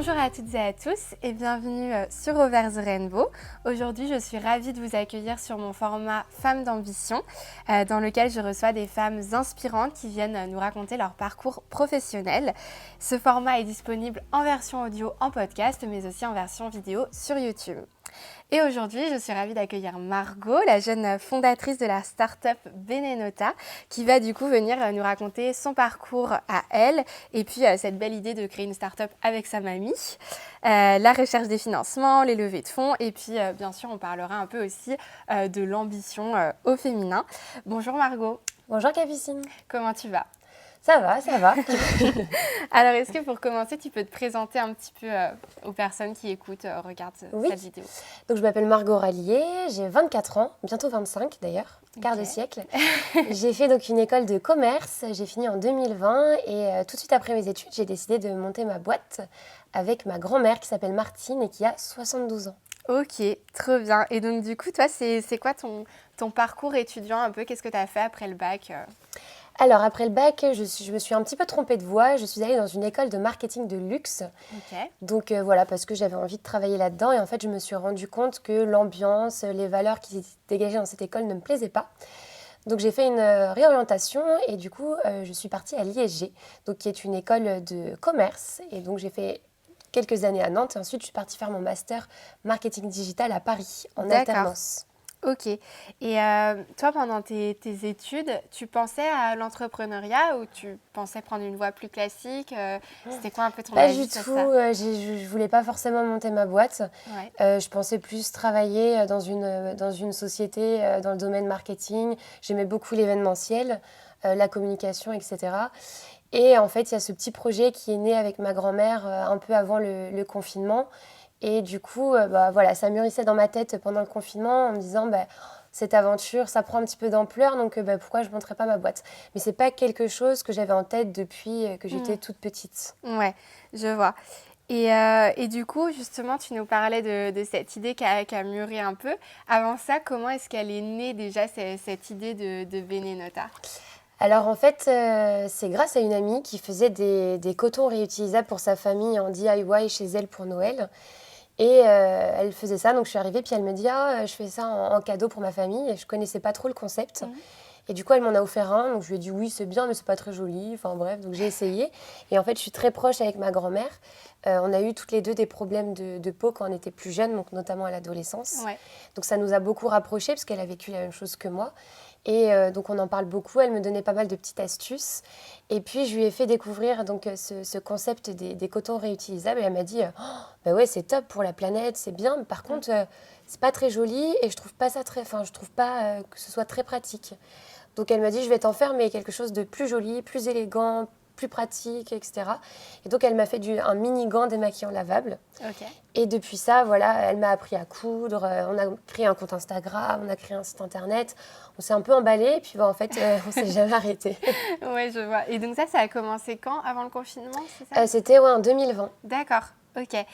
Bonjour à toutes et à tous et bienvenue sur Over the Rainbow. Aujourd'hui, je suis ravie de vous accueillir sur mon format Femmes d'ambition, dans lequel je reçois des femmes inspirantes qui viennent nous raconter leur parcours professionnel. Ce format est disponible en version audio en podcast, mais aussi en version vidéo sur YouTube. Et aujourd'hui, je suis ravie d'accueillir Margot, la jeune fondatrice de la start-up Benenota, qui va du coup venir nous raconter son parcours à elle et puis cette belle idée de créer une start-up avec sa mamie, la recherche des financements, les levées de fonds et puis bien sûr, on parlera un peu aussi de l'ambition au féminin. Bonjour Margot. Bonjour Capucine. Comment tu vas ? Ça va. Alors, est-ce que pour commencer, tu peux te présenter un petit peu aux personnes qui écoutent, regardent cette vidéo ? Donc, je m'appelle Margot Rallier, j'ai 24 ans, bientôt 25 d'ailleurs, quart de siècle. J'ai fait donc une école de commerce, j'ai fini en 2020 et tout de suite après mes études, j'ai décidé de monter ma boîte avec ma grand-mère qui s'appelle Martine et qui a 72 ans. Ok, trop bien. Et donc, du coup, toi, c'est quoi ton parcours étudiant un peu ? Qu'est-ce que tu as fait après le bac ? Alors, après le bac, je me suis un petit peu trompée de voie. Je suis allée dans une école de marketing de luxe. Okay. Donc, voilà, parce que j'avais envie de travailler là-dedans. Et en fait, je me suis rendu compte que l'ambiance, les valeurs qui étaient dégagées dans cette école ne me plaisaient pas. Donc, j'ai fait une réorientation et du coup, je suis partie à l'ISG, donc, qui est une école de commerce. Et donc, j'ai fait quelques années à Nantes. Et ensuite, je suis partie faire mon master marketing digital à Paris, en alternance. Ok. Et toi, pendant tes études, tu pensais à l'entrepreneuriat ou tu pensais prendre une voie plus classique ? C'était quoi un peu ton avis sur ça ? Pas du tout. Je voulais pas forcément monter ma boîte. Ouais. Je pensais plus travailler dans une société dans le domaine marketing. J'aimais beaucoup l'événementiel, la communication, etc. Et en fait, il y a ce petit projet qui est né avec ma grand-mère un peu avant le confinement. Et du coup, voilà, ça mûrissait dans ma tête pendant le confinement en me disant cette aventure, ça prend un petit peu d'ampleur, donc pourquoi je ne monterais pas ma boîte ? Mais ce n'est pas quelque chose que j'avais en tête depuis que j'étais toute petite. Ouais, je vois. Et du coup, justement, tu nous parlais de cette idée qui a mûri un peu. Avant ça, comment est-ce qu'elle est née déjà, cette idée de Benenota ? Alors en fait, c'est grâce à une amie qui faisait des cotons réutilisables pour sa famille en DIY chez elle pour Noël. Et elle faisait ça, donc je suis arrivée, puis elle me dit « Ah, je fais ça en cadeau pour ma famille » et je ne connaissais pas trop le concept. Et du coup, elle m'en a offert un, donc je lui ai dit « Oui, c'est bien, mais c'est pas très joli. » Enfin bref, donc j'ai essayé. Et en fait, je suis très proche avec ma grand-mère. On a eu toutes les deux des problèmes de peau quand on était plus jeunes, donc notamment à l'adolescence. Ouais. Donc ça nous a beaucoup rapprochés, parce qu'elle a vécu la même chose que moi. Et donc on en parle beaucoup, elle me donnait pas mal de petites astuces. Et puis je lui ai fait découvrir donc, ce concept des cotons réutilisables et elle m'a dit ouais, c'est top pour la planète, c'est bien, mais par contre c'est pas très joli et je trouve pas que ce soit très pratique. Donc elle m'a dit je vais t'en faire mais quelque chose de plus joli, plus élégant, plus pratique, etc. Et donc elle m'a fait un mini gant démaquillant lavable. Okay. Et depuis ça, voilà, elle m'a appris à coudre, on a créé un compte Instagram, on a créé un site internet, on s'est un peu emballé et puis on ne s'est jamais arrêté. Oui, je vois. Et donc ça a commencé quand ? Avant le confinement, c'est ça ? C'était en 2020. D'accord, ok.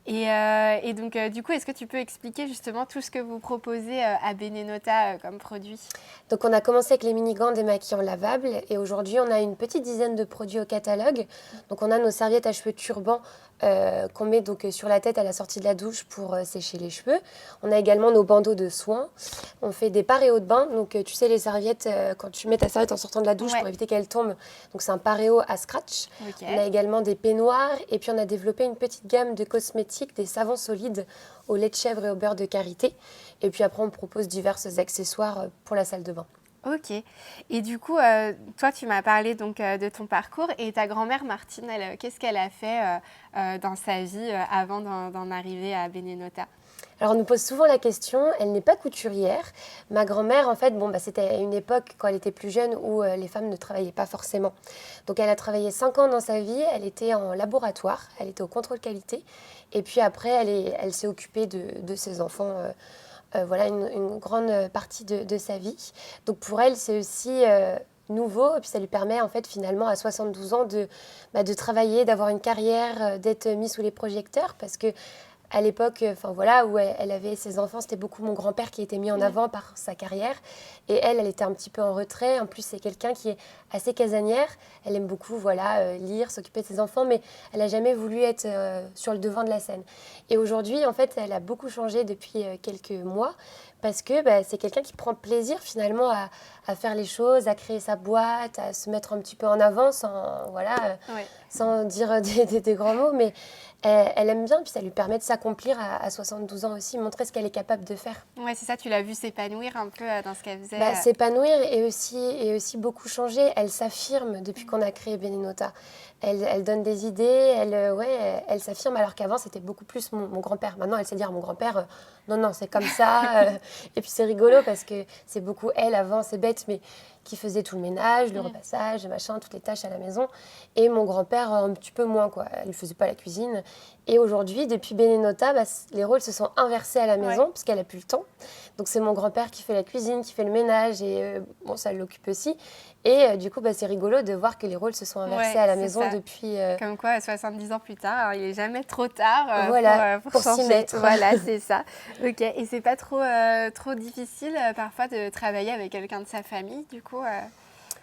Et donc, du coup, est-ce que tu peux expliquer justement tout ce que vous proposez à Benenota comme produit ? Donc, on a commencé avec les mini-gants démaquillants lavables et aujourd'hui, on a une petite dizaine de produits au catalogue. Donc, on a nos serviettes à cheveux turban qu'on met donc sur la tête à la sortie de la douche pour sécher les cheveux. On a également nos bandeaux de soins. On fait des paréos de bain. Donc, tu sais, les serviettes, quand tu mets ta serviette en sortant de la douche pour éviter qu'elle tombe, donc c'est un paréo à scratch. Okay. On a également des peignoirs et puis on a développé une petite gamme de cosmétiques, des savons solides au lait de chèvre et au beurre de karité. Et puis après, on propose divers accessoires pour la salle de bain. Ok. Et du coup, toi, tu m'as parlé donc de ton parcours et ta grand-mère Martine, qu'est-ce qu'elle a fait dans sa vie avant d'en arriver à Benenota ? Alors, on nous pose souvent la question, elle n'est pas couturière. Ma grand-mère, en fait, c'était une époque, quand elle était plus jeune, où les femmes ne travaillaient pas forcément. Donc, elle a travaillé 5 ans dans sa vie, elle était en laboratoire, elle était au contrôle qualité. Et puis après, elle s'est occupée de ses enfants, voilà, une grande partie de sa vie. Donc, pour elle, c'est aussi nouveau, et puis ça lui permet, en fait, finalement, à 72 ans, de travailler, d'avoir une carrière, d'être mise sous les projecteurs, parce que à l'époque, enfin voilà, où elle avait ses enfants, c'était beaucoup mon grand-père qui était mis en avant par sa carrière. Et elle était un petit peu en retrait. En plus, c'est quelqu'un qui est assez casanière. Elle aime beaucoup, voilà, lire, s'occuper de ses enfants, mais elle n'a jamais voulu être sur le devant de la scène. Et aujourd'hui, en fait, elle a beaucoup changé depuis quelques mois parce que c'est quelqu'un qui prend plaisir finalement à faire les choses, à créer sa boîte, à se mettre un petit peu en avant sans, voilà, sans dire des grands mots, mais elle aime bien, puis ça lui permet de s'accomplir à 72 ans aussi, montrer ce qu'elle est capable de faire. Ouais, c'est ça, tu l'as vu s'épanouir un peu dans ce qu'elle faisait. S'épanouir et aussi beaucoup changer. Elle s'affirme depuis qu'on a créé Benenota. Elle donne des idées, elle s'affirme, alors qu'avant, c'était beaucoup plus mon grand-père. Maintenant, elle sait dire mon grand-père, non, c'est comme ça. Et puis, c'est rigolo parce que c'est beaucoup elle, avant, c'est bête, mais qui faisait tout le ménage, le repassage, machin, toutes les tâches à la maison. Et mon grand-père, un petit peu moins, quoi. Elle ne faisait pas la cuisine. Et aujourd'hui, depuis Benenota, les rôles se sont inversés à la maison parce qu'elle n'a plus le temps. Donc, c'est mon grand-père qui fait la cuisine, qui fait le ménage et ça l'occupe aussi. Et du coup, c'est rigolo de voir que les rôles se sont inversés à la maison depuis... Comme quoi, 70 ans plus tard, il n'est jamais trop tard pour changer. S'y mettre. Voilà, c'est ça. Ok. Et c'est pas trop difficile parfois de travailler avec quelqu'un de sa famille, du coup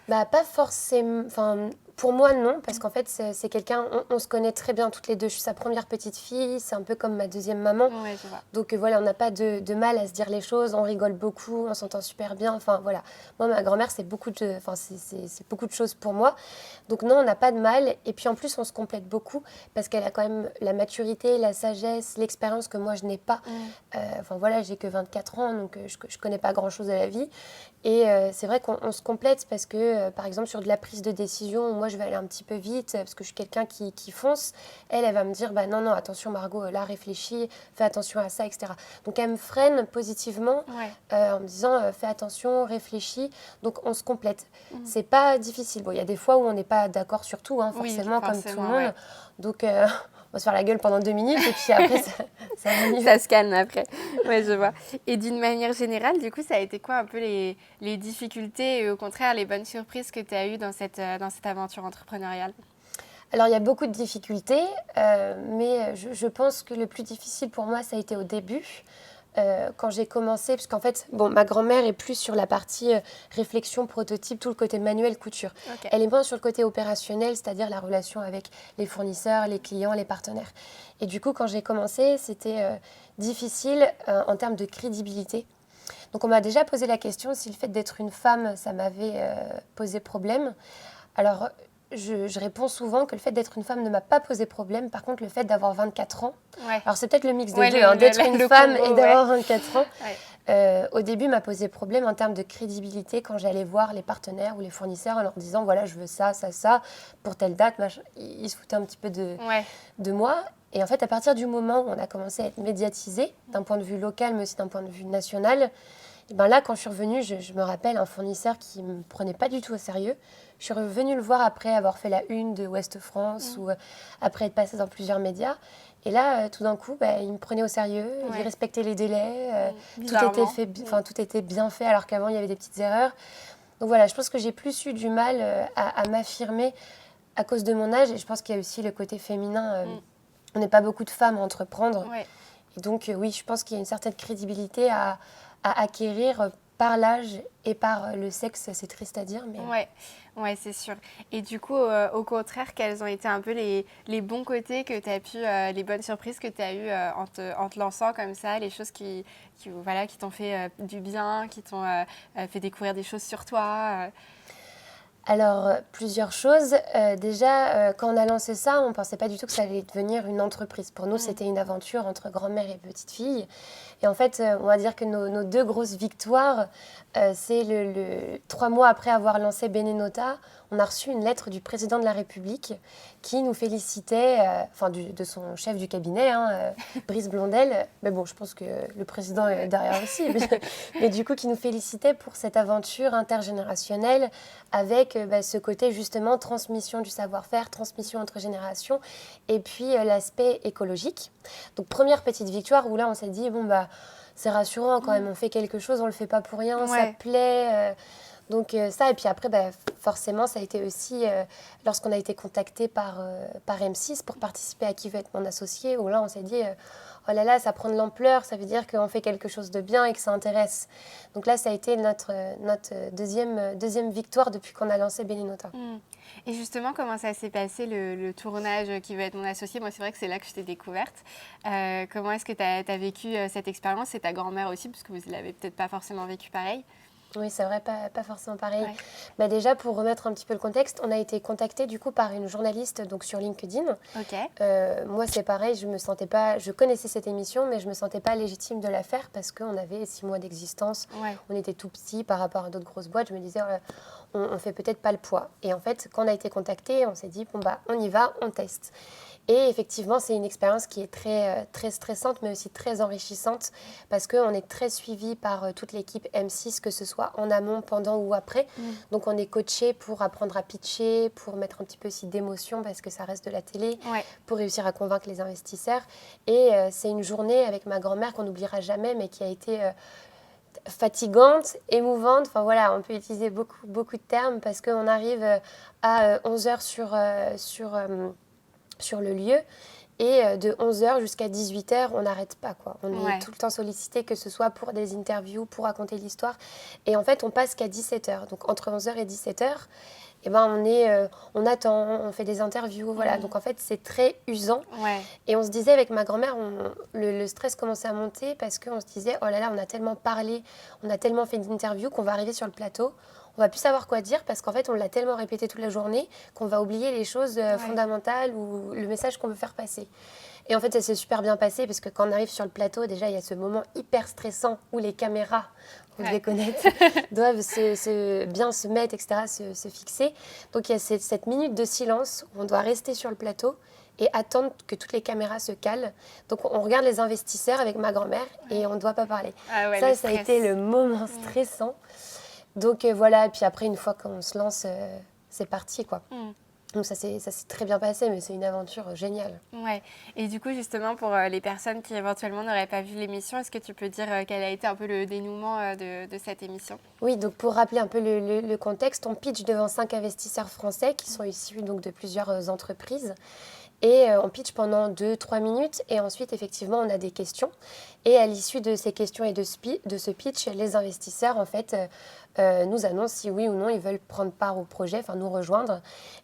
Pas forcément... Enfin, pour moi, non, parce qu'en fait, c'est quelqu'un... On se connaît très bien toutes les deux. Je suis sa première petite fille, c'est un peu comme ma deuxième maman. Ouais, je vois. Donc voilà, on n'a pas de mal à se dire les choses, on rigole beaucoup, on s'entend super bien. Enfin voilà, moi, ma grand-mère, c'est beaucoup de choses pour moi. Donc non, on n'a pas de mal. Et puis en plus, on se complète beaucoup parce qu'elle a quand même la maturité, la sagesse, l'expérience que moi, je n'ai pas. Enfin voilà, j'ai que 24 ans, donc je ne connais pas grand-chose à la vie. Et c'est vrai qu'on se complète parce que, par exemple, sur de la prise de décision, moi, je vais aller un petit peu vite parce que je suis quelqu'un qui fonce. Elle va me dire, non, attention Margot, là, réfléchis, fais attention à ça, etc. Donc, elle me freine positivement en me disant, fais attention, réfléchis. Donc, on se complète. C'est pas difficile. Bon, il y a des fois où on n'est pas d'accord sur tout, forcément, comme tout le monde. Ouais. Donc, on va se faire la gueule pendant 2 minutes et puis après, ça va mieux. Ça se calme après. Ouais, je vois. Et d'une manière générale, du coup, ça a été quoi un peu les difficultés et au contraire les bonnes surprises que tu as eues dans cette aventure entrepreneuriale? Alors, il y a beaucoup de difficultés, mais je pense que le plus difficile pour moi, ça a été au début. Quand j'ai commencé, parce qu'en fait, ma grand-mère est plus sur la partie réflexion, prototype, tout le côté manuel, couture. Okay. Elle est moins sur le côté opérationnel, c'est-à-dire la relation avec les fournisseurs, les clients, les partenaires. Et du coup, quand j'ai commencé, c'était difficile en termes de crédibilité. Donc, on m'a déjà posé la question si le fait d'être une femme, ça m'avait posé problème. Alors, je réponds souvent que le fait d'être une femme ne m'a pas posé problème. Par contre, le fait d'avoir 24 ans, alors c'est peut-être le mix des deux, d'être une femme et d'avoir 24 ans, au début m'a posé problème en termes de crédibilité quand j'allais voir les partenaires ou les fournisseurs en leur disant, voilà, je veux ça, pour telle date. Ils se foutaient un petit peu de moi. Et en fait, à partir du moment où on a commencé à être médiatisé, d'un point de vue local, mais aussi d'un point de vue national, et là, quand je suis revenue, je me rappelle un fournisseur qui ne me prenait pas du tout au sérieux. Je suis revenue le voir après avoir fait la une de Ouest France ou après être passée dans plusieurs médias. Et là, tout d'un coup, il me prenait au sérieux, il respectait les délais, tout était bien fait alors qu'avant, il y avait des petites erreurs. Donc voilà, je pense que j'ai plus eu du mal à m'affirmer à cause de mon âge. Et je pense qu'il y a aussi le côté féminin. On n'est pas beaucoup de femmes à entreprendre. Et donc, oui, je pense qu'il y a une certaine crédibilité à acquérir par l'âge et par le sexe, c'est triste à dire. Mais... Ouais, c'est sûr. Et du coup, au contraire, quels ont été un peu les bons côtés que tu as pu, les bonnes surprises que tu as eues en te lançant comme ça, les choses qui t'ont fait du bien, qui t'ont fait découvrir des choses sur toi Alors, plusieurs choses. Déjà, quand on a lancé ça, on ne pensait pas du tout que ça allait devenir une entreprise. Pour nous, c'était une aventure entre grand-mère et petite fille. Et en fait, on va dire que nos 2 grosses victoires, c'est 3 mois après avoir lancé Benenota, on a reçu une lettre du président de la République qui nous félicitait, de son chef du cabinet, Brice Blondel. Mais bon, je pense que le président est derrière aussi. Mais du coup, qui nous félicitait pour cette aventure intergénérationnelle avec ce côté justement transmission du savoir-faire, transmission entre générations et puis l'aspect écologique. Donc, première petite victoire où là, on s'est dit, c'est rassurant quand même, on fait quelque chose, on ne le fait pas pour rien, ça plaît. Donc ça, et puis après, forcément, ça a été aussi lorsqu'on a été contacté par M6 pour participer à Qui veut être mon associé, où là, on s'est dit, oh là là, ça prend de l'ampleur, ça veut dire qu'on fait quelque chose de bien et que ça intéresse. Donc là, ça a été notre deuxième victoire depuis qu'on a lancé Beninota. Et justement, comment ça s'est passé le tournage Qui veut être mon associé? Moi, c'est vrai que c'est là que je t'ai découverte. Comment est-ce que tu as vécu cette expérience? Et ta grand-mère aussi, parce que vous ne l'avez peut-être pas forcément vécu pareil. Oui, c'est vrai, pas forcément pareil. Ouais. Déjà, pour remettre un petit peu le contexte, on a été contacté du coup par une journaliste donc, sur LinkedIn. Moi, c'est pareil, je connaissais cette émission, mais je ne me sentais pas légitime de la faire parce qu'on avait 6 mois d'existence. Ouais. On était tout petits par rapport à d'autres grosses boîtes. Je me disais, on ne fait peut-être pas le poids. Et en fait, quand on a été contacté, on s'est dit, on y va, on teste. Et effectivement, c'est une expérience qui est très stressante, mais aussi très enrichissante, parce qu'on est très suivi par toute l'équipe M6, que ce soit en amont, pendant ou après. Donc, on est coaché pour apprendre à pitcher, pour mettre un petit peu aussi d'émotion, parce que ça reste de la télé, pour réussir à convaincre les investisseurs. Et c'est une journée avec ma grand-mère qu'on n'oubliera jamais, mais qui a été fatigante, émouvante. Enfin voilà, on peut utiliser beaucoup de termes, parce qu'on arrive à 11h sur le lieu, et de 11h jusqu'à 18h, on n'arrête pas, quoi. On est tout le temps sollicité, que ce soit pour des interviews, pour raconter l'histoire. Et en fait, on passe qu'à 17h. Donc, entre 11h et 17h, on attend, on fait des interviews, voilà. Donc, en fait, c'est très usant. Et on se disait, avec ma grand-mère, le stress commençait à monter, parce qu'on se disait, oh là là, on a tellement parlé, on a tellement fait d'interviews qu'on va arriver sur le plateau. On va plus savoir quoi dire parce qu'en fait, on l'a tellement répété toute la journée qu'on va oublier les choses fondamentales ou le message qu'on veut faire passer. Et en fait, ça s'est super bien passé parce que quand on arrive sur le plateau, déjà, il y a ce moment hyper stressant où les caméras, vous devez connaître, doivent bien se mettre, etc., se fixer. Donc, il y a cette minute de silence où on doit rester sur le plateau et attendre que toutes les caméras se calent. Donc, on regarde les investisseurs avec ma grand-mère et on ne doit pas parler. Ça a été le moment stressant. Donc voilà, et puis après, une fois qu'on se lance, c'est parti, quoi. Donc ça s'est très bien passé, mais c'est une aventure géniale. Ouais. Et du coup, justement, pour les personnes qui éventuellement n'auraient pas vu l'émission, est-ce que tu peux dire quel a été un peu le dénouement de cette émission? Oui, donc pour rappeler un peu le contexte, on pitch devant 5 investisseurs français qui sont issus donc, de plusieurs entreprises. Et on pitch pendant 2-3 minutes et ensuite, effectivement, on a des questions. Et à l'issue de ces questions et de ce pitch, les investisseurs, en fait, nous annoncent si oui ou non ils veulent prendre part au projet, enfin nous rejoindre.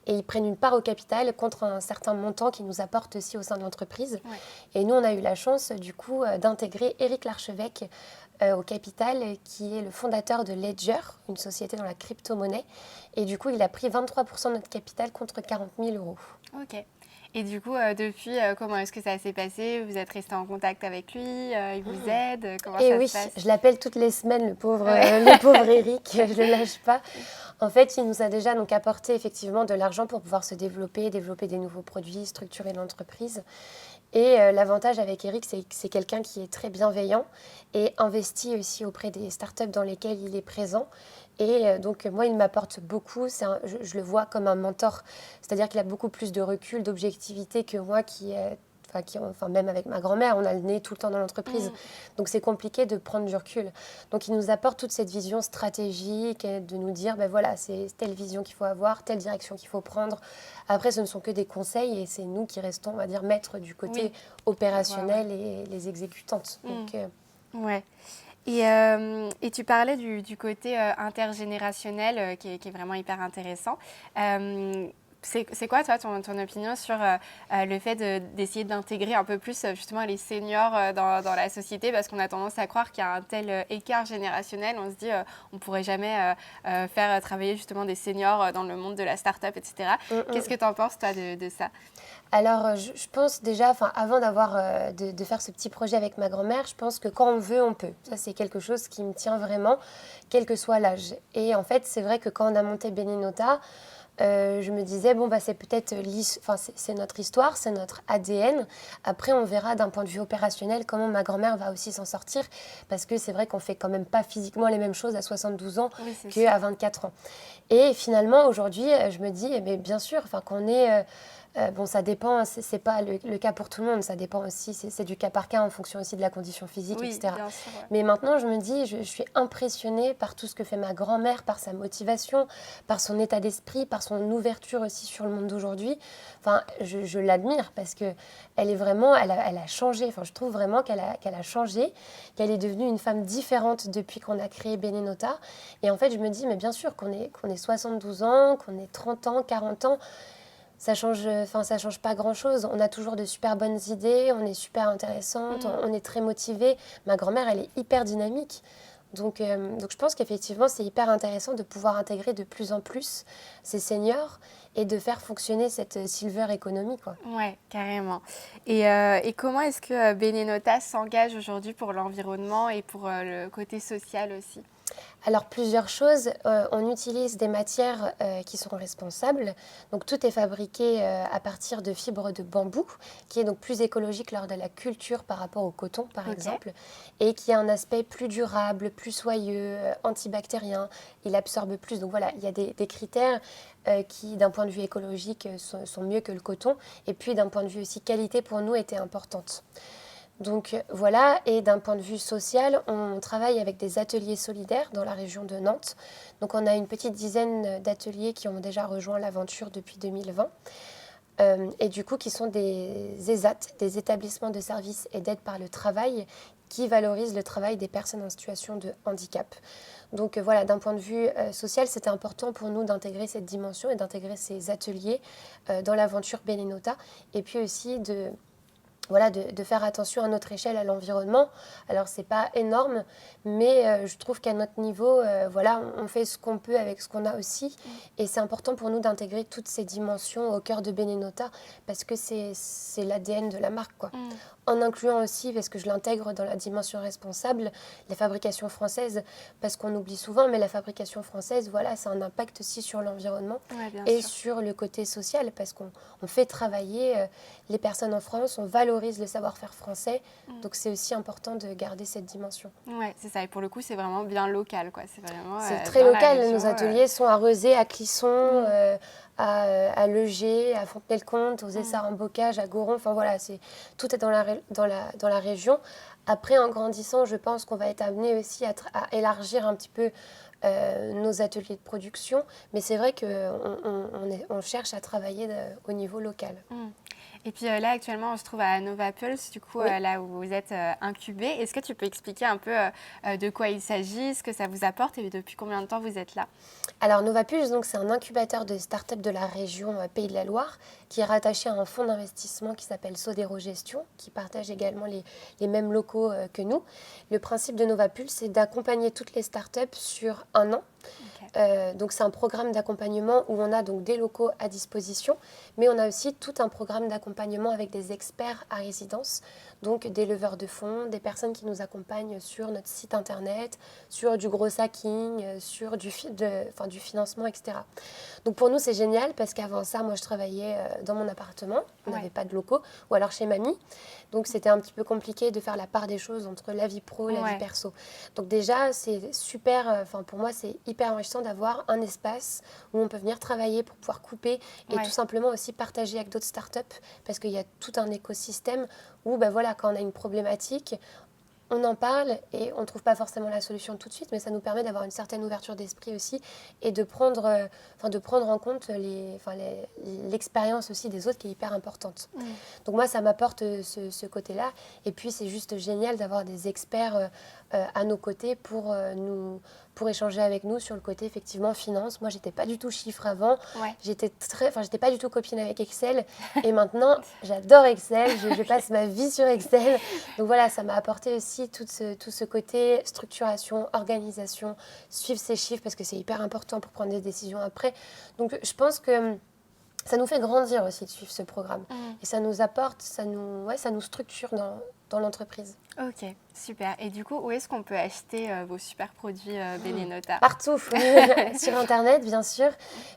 Et ils prennent une part au capital contre un certain montant qu'ils nous apportent aussi au sein de l'entreprise. Et nous, on a eu la chance, du coup, d'intégrer Éric Larchevêque au capital, qui est le fondateur de Ledger, une société dans la crypto-monnaie. Et du coup, il a pris 23% de notre capital contre 40 000 euros. Ok. Et du coup, depuis, comment est-ce que ça s'est passé? Vous êtes resté en contact avec lui? Il vous aide? Comment ça se passe? Je l'appelle toutes les semaines, le pauvre Eric, je ne le lâche pas. En fait, il nous a déjà donc, apporté effectivement de l'argent pour pouvoir se développer des nouveaux produits, structurer l'entreprise. Et l'avantage avec Eric, c'est que c'est quelqu'un qui est très bienveillant et investi aussi auprès des startups dans lesquelles il est présent. Et donc, moi, il m'apporte beaucoup. Je le vois comme un mentor. C'est-à-dire qu'il a beaucoup plus de recul, d'objectivité que moi même avec ma grand-mère, on a le nez tout le temps dans l'entreprise. Donc, c'est compliqué de prendre du recul. Donc, il nous apporte toute cette vision stratégique et de nous dire, voilà, c'est telle vision qu'il faut avoir, telle direction qu'il faut prendre. Après, ce ne sont que des conseils et c'est nous qui restons, on va dire, maîtres du côté opérationnel et les exécutantes. Donc, ouais. Et tu parlais du côté intergénérationnel qui est vraiment hyper intéressant. C'est quoi, toi, ton opinion sur le fait d'essayer d'intégrer un peu plus justement les seniors dans la société? Parce qu'on a tendance à croire qu'il y a un tel écart générationnel. On se dit on ne pourrait jamais faire travailler justement des seniors dans le monde de la start-up, etc. Qu'est-ce que tu en penses, toi, de ça? Alors, je pense déjà, avant de faire ce petit projet avec ma grand-mère, je pense que quand on veut, on peut. Ça, c'est quelque chose qui me tient vraiment, quel que soit l'âge. Et en fait, c'est vrai que quand on a monté Beninota, je me disais, c'est peut-être c'est notre histoire, c'est notre ADN. Après, on verra d'un point de vue opérationnel comment ma grand-mère va aussi s'en sortir. Parce que c'est vrai qu'on ne fait quand même pas physiquement les mêmes choses à 72 ans qu'à 24 ans. Et finalement, aujourd'hui, je me dis, mais bien sûr, qu'on est Bon, ça dépend, c'est pas le cas pour tout le monde, ça dépend aussi, c'est du cas par cas en fonction aussi de la condition physique, Oui, etc. bien sûr. Ouais. Mais maintenant, je me dis, je suis impressionnée par tout ce que fait ma grand-mère, par sa motivation, par son état d'esprit, par son ouverture aussi sur le monde d'aujourd'hui. Enfin, je l'admire parce que elle est vraiment, elle a changé. Enfin, je trouve vraiment qu'elle a changé, qu'elle est devenue une femme différente depuis qu'on a créé Benenota. Et en fait, je me dis, mais bien sûr qu'on ait 72 ans, qu'on ait 30 ans, 40 ans, ça change pas grand-chose. On a toujours de super bonnes idées, on est super intéressante, on est très motivée. Ma grand-mère, elle est hyper dynamique. Donc je pense qu'effectivement, c'est hyper intéressant de pouvoir intégrer de plus en plus ces seniors et de faire fonctionner cette silver economy, quoi. Ouais, carrément. Et comment est-ce que Benenota s'engage aujourd'hui pour l'environnement et pour le côté social aussi? Alors, plusieurs choses. On utilise des matières qui sont responsables. Donc, tout est fabriqué à partir de fibres de bambou, qui est donc plus écologique lors de la culture par rapport au coton, par exemple, et qui a un aspect plus durable, plus soyeux, antibactérien. Il absorbe plus. Donc, voilà, il y a des critères qui, d'un point de vue écologique, sont mieux que le coton. Et puis, d'un point de vue aussi qualité, pour nous, étaient importantes. Donc voilà, et d'un point de vue social, on travaille avec des ateliers solidaires dans la région de Nantes. Donc on a une petite dizaine d'ateliers qui ont déjà rejoint l'aventure depuis 2020. Et du coup qui sont des ESAT, des établissements de services et d'aide par le travail, qui valorisent le travail des personnes en situation de handicap. Donc voilà, d'un point de vue social, c'était important pour nous d'intégrer cette dimension et d'intégrer ces ateliers dans l'aventure Benenota. Et puis aussi de faire attention à notre échelle à l'environnement. Alors, c'est pas énorme, mais je trouve qu'à notre niveau, on fait ce qu'on peut avec ce qu'on a aussi. Et c'est important pour nous d'intégrer toutes ces dimensions au cœur de Benenota parce que c'est l'ADN de la marque, quoi. En incluant aussi, parce que je l'intègre dans la dimension responsable, les fabrications françaises, parce qu'on oublie souvent, mais la fabrication française, voilà, ça a un impact aussi sur l'environnement et sur le côté social, parce qu'on fait travailler les personnes en France, on valorise le savoir-faire français, donc c'est aussi important de garder cette dimension. Ouais, c'est ça. Et pour le coup, c'est vraiment bien local, quoi. C'est vraiment c'est très dans local. la région, Nos ateliers sont à Rezé, à Clisson, à Legé, à Fontenay-le-Comte, aux Essarts-en-Bocage, à Goron. Enfin voilà, tout est dans la région. Après, en grandissant, je pense qu'on va être amené aussi à élargir un petit peu nos ateliers de production. Mais c'est vrai qu'on cherche à travailler au niveau local. Et puis là, actuellement, on se trouve à Nova Pulse, du coup, là où vous êtes incubé. Est-ce que tu peux expliquer un peu de quoi il s'agit, ce que ça vous apporte et depuis combien de temps vous êtes là? Alors, Nova Pulse, donc, c'est un incubateur de start-up de la région Pays de la Loire qui est rattaché à un fonds d'investissement qui s'appelle Sodero Gestion, qui partage également les mêmes locaux que nous. Le principe de Nova Pulse, c'est d'accompagner toutes les start-up sur un an. Donc c'est un programme d'accompagnement où on a donc des locaux à disposition, mais on a aussi tout un programme d'accompagnement avec des experts à résidence, donc des leveurs de fonds, des personnes qui nous accompagnent sur notre site internet, sur du gros hacking, sur du financement, etc. Donc pour nous c'est génial parce qu'avant ça, moi je travaillais dans mon appartement, on n'avait pas de locaux, ou alors chez mamie, donc c'était un petit peu compliqué de faire la part des choses entre la vie pro et la vie perso. Donc déjà c'est super, pour moi c'est hyper enrichissant d'avoir un espace où on peut venir travailler pour pouvoir couper et tout simplement aussi partager avec d'autres startups parce qu'il y a tout un écosystème où quand on a une problématique, on en parle et on ne trouve pas forcément la solution tout de suite, mais ça nous permet d'avoir une certaine ouverture d'esprit aussi et de prendre en compte l'expérience aussi des autres qui est hyper importante. Donc moi, ça m'apporte ce côté-là. Et puis, c'est juste génial d'avoir des experts à nos côtés pour échanger avec nous sur le côté effectivement finance. Moi, j'étais pas du tout chiffre avant. J'étais pas du tout copine avec Excel. Et maintenant, j'adore Excel. Je passe ma vie sur Excel. Donc voilà, ça m'a apporté aussi tout ce côté structuration, organisation, suivre ses chiffres parce que c'est hyper important pour prendre des décisions après. Donc je pense que ça nous fait grandir aussi de suivre ce programme. Et ça nous apporte, ça nous structure dans l'entreprise. Ok, super. Et du coup, où est-ce qu'on peut acheter vos super produits Benenota? Partout, sur Internet bien sûr,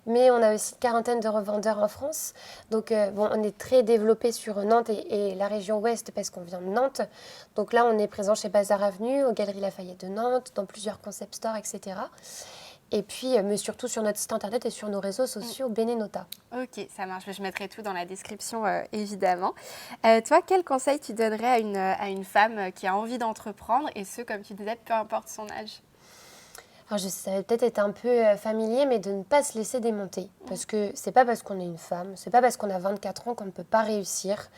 mais on a aussi une quarantaine de revendeurs en France. Donc on est très développé sur Nantes et la région ouest parce qu'on vient de Nantes. Donc là, on est présent chez Bazar Avenue, aux Galeries Lafayette de Nantes, dans plusieurs concept stores, etc. Et puis, mais surtout sur notre site internet et sur nos réseaux sociaux, Benenota. Ok, ça marche. Je mettrai tout dans la description, évidemment. Toi, quel conseil tu donnerais à une femme qui a envie d'entreprendre, et ce, comme tu disais, peu importe son âge? Alors, ça va peut-être être un peu familier, mais de ne pas se laisser démonter. Parce que c'est pas parce qu'on est une femme, c'est pas parce qu'on a 24 ans qu'on ne peut pas réussir.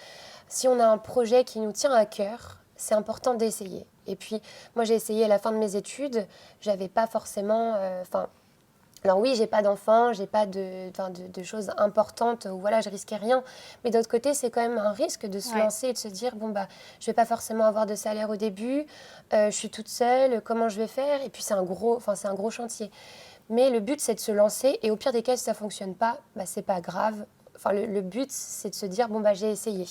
Si on a un projet qui nous tient à cœur, c'est important d'essayer. Et puis, moi, j'ai essayé à la fin de mes études. J'avais pas forcément... alors oui, j'ai pas d'enfant, j'ai pas de choses importantes où voilà, je risquais rien. Mais d'autre côté, c'est quand même un risque de se lancer et de se dire, bon, bah, je vais pas forcément avoir de salaire au début, je suis toute seule, comment je vais faire? Et puis, c'est un gros chantier. Mais le but, c'est de se lancer et au pire des cas, si ça fonctionne pas, bah, c'est pas grave. Enfin, le but, c'est de se dire, bon, bah, j'ai essayé.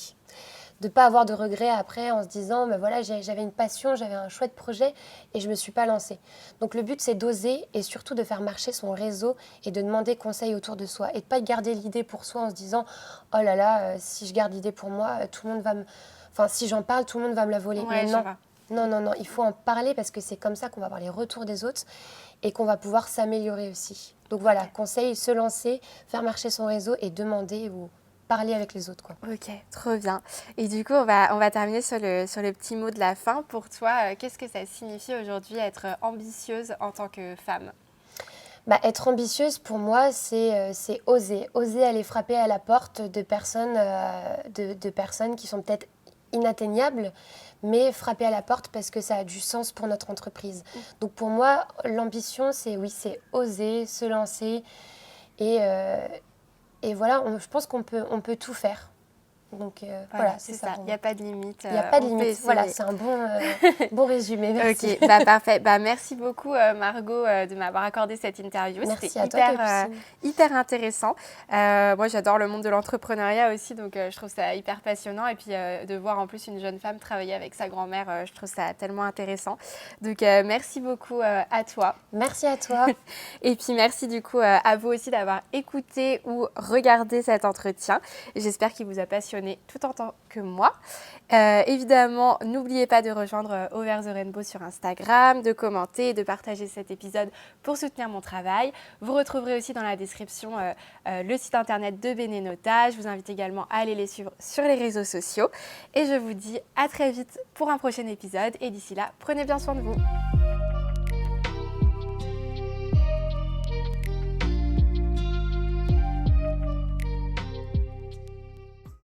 De ne pas avoir de regrets après en se disant, ben voilà, j'avais une passion, j'avais un chouette projet et je ne me suis pas lancée. Donc le but, c'est d'oser et surtout de faire marcher son réseau et de demander conseil autour de soi. Et de ne pas garder l'idée pour soi en se disant, oh là là, si je garde l'idée pour moi, tout le monde va me... Enfin, si j'en parle, tout le monde va me la voler. Ouais, Mais non, non, il faut en parler parce que c'est comme ça qu'on va avoir les retours des autres et qu'on va pouvoir s'améliorer aussi. Donc voilà, conseil, se lancer, faire marcher son réseau et demander ou parler avec les autres, quoi. Ok, trop bien. Et du coup, on va terminer sur le petit mot de la fin. Pour toi, qu'est-ce que ça signifie aujourd'hui être ambitieuse en tant que femme? Bah, être ambitieuse, pour moi, c'est oser. Oser aller frapper à la porte de personnes, de personnes qui sont peut-être inatteignables, mais frapper à la porte parce que ça a du sens pour notre entreprise. Donc pour moi, l'ambition, c'est oser, se lancer. Et, et voilà, je pense qu'on peut tout faire. Donc voilà, c'est ça. Il n'y a pas de limite. Il n'y a pas de limite. Voilà, c'est un bon résumé. Merci. Ok, bah parfait. Bah, merci beaucoup Margot de m'avoir accordé cette interview. Merci à toi, hyper intéressant. Moi, j'adore le monde de l'entrepreneuriat aussi, donc je trouve ça hyper passionnant. Et puis de voir en plus une jeune femme travailler avec sa grand-mère, je trouve ça tellement intéressant. Donc merci beaucoup à toi. Merci à toi. Et puis merci du coup à vous aussi d'avoir écouté ou regardé cet entretien. J'espère qu'il vous a passionné tout autant que moi. Évidemment, n'oubliez pas de rejoindre Over the Rainbow sur Instagram, de commenter et de partager cet épisode pour soutenir mon travail. Vous retrouverez aussi dans la description le site internet de Benenota. Je vous invite également à aller les suivre sur les réseaux sociaux. Et je vous dis à très vite pour un prochain épisode. Et d'ici là, prenez bien soin de vous.